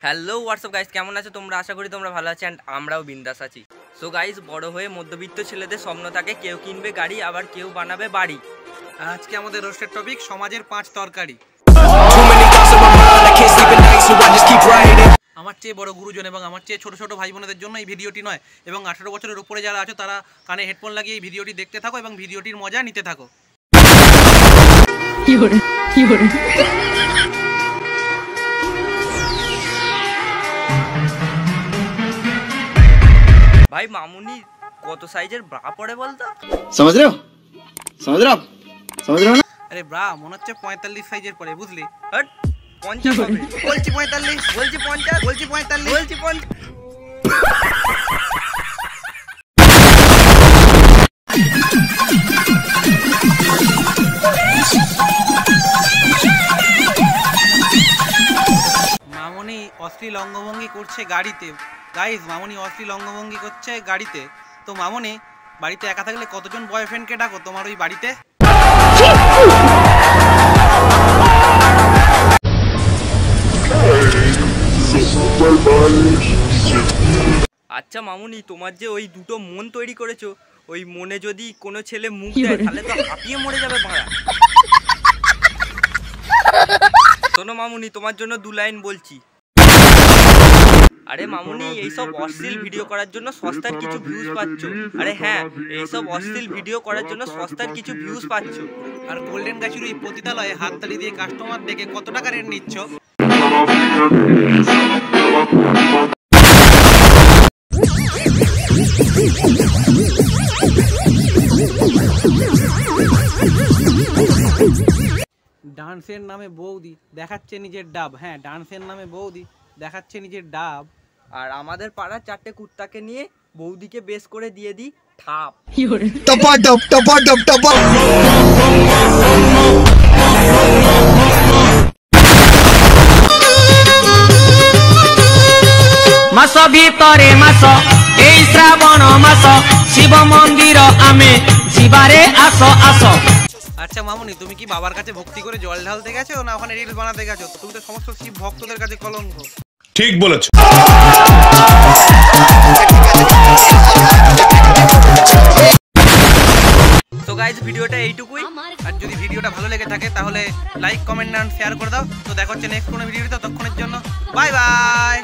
Hello WhatsApp guys, কেমন আছো তোমরা? আশা করি তোমরা ভালো আছো অ্যান্ড আমরাও বিন্দাস আছি। সো গাইস, বড় হয়ে মধ্যবিত্ত ছেলেদের স্বপ্ন থাকে কেউ কিনবে গাড়ি, আবার কেউ বানাবে বাড়ি। আজকে আমাদের রোস্টের টপিক সমাজের 5 তরকারি। আমার চেয়ে বড় গুরুজন এবং আমার চেয়ে ছোট ছোট ভাই বোনদের জন্য এই ভিডিওটি নয়, এবং 18 বছরের উপরে যারা আছো তারা কানে হেডফোন লাগিয়ে এই ভিডিওটি দেখতে থাকো এবং ভিডিওটির মজা নিতে থাকো। ভাই মামুনি কত সাইজের ব্রা পরে বলতো? समझ रहे हो ना? আরে ব্রা মনে হচ্ছে 45 সাইজের পরে, বুঝলি? হট 50 হবে। বলছি 45, বলছি 50, বলছি 45, বলছি 50। মামুনি অশ্লীল অঙ্গভঙ্গি করছে গাড়িতে। গাইস, মামুনি অশ্লীল অঙ্গভঙ্গি করছে গাড়িতে। তো মামুনি, বাড়িতে একা থাকলে কতজন বয়ফ্রেন্ডকে ডাকো তোমার ওই বাড়িতে? আচ্ছা মামুনি, তোমার যে ওই দুটো মন তৈরি করেছো, ওই মনে যদি কোনো ছেলে মুখ দেয় তাহলে তো হাঁপিয়ে মরে যাবে ভাড়া। শোনো মামুনি, তোমার জন্য 2 লাইন বলছি। আরে মামুনি, এইসব অশ্লীল ভিডিও করার জন্য সস্তার কিছু ভিউজ পাচ্ছ। আরে হ্যাঁ, এইসব অশ্লীল ভিডিও করার জন্য সস্তার কিছু ভিউজ পাচ্ছ। আর গোল্ডেন গাছির ওই পতিতালয়ে হাততালি দিয়ে কাস্টমার দেখে কত টাকা রেট নিচ্ছ? ডান্সের নামে বৌদি দেখাচ্ছে নিজের ডাব। হ্যাঁ, ডান্সের নামে বৌদি দেখাচ্ছে নিজের ডাব। আর আমাদের পাড়ার 4টে কুত্তাকে নিয়ে বৌদিকে বেশ করে দিয়ে দিই ঠাপ। মাস ভিতরে মাস এই শ্রাবণ মাস শিব মন্দির আমি জিবারে আসো আসো। আচ্ছা মামুনি, তুমি কি বাবার কাছে ভক্তি করে জল ঢালতে গেছো না ওখানে রিলস বানাতে গেছো? তুমি তো সমস্ত শিব ভক্তদের কাছে কলঙ্ক। ঠিক বলেছো। তো গাইস, ভিডিওটা এইটুকুই। আর যদি ভিডিওটা ভালো লেগে থাকে তাহলে লাইক, কমেন্ট এন্ড শেয়ার করে দাও। তো দেখা হচ্ছে নেক্সট কোনো ভিডিওতে, ততক্ষণের জন্য বাই বাই।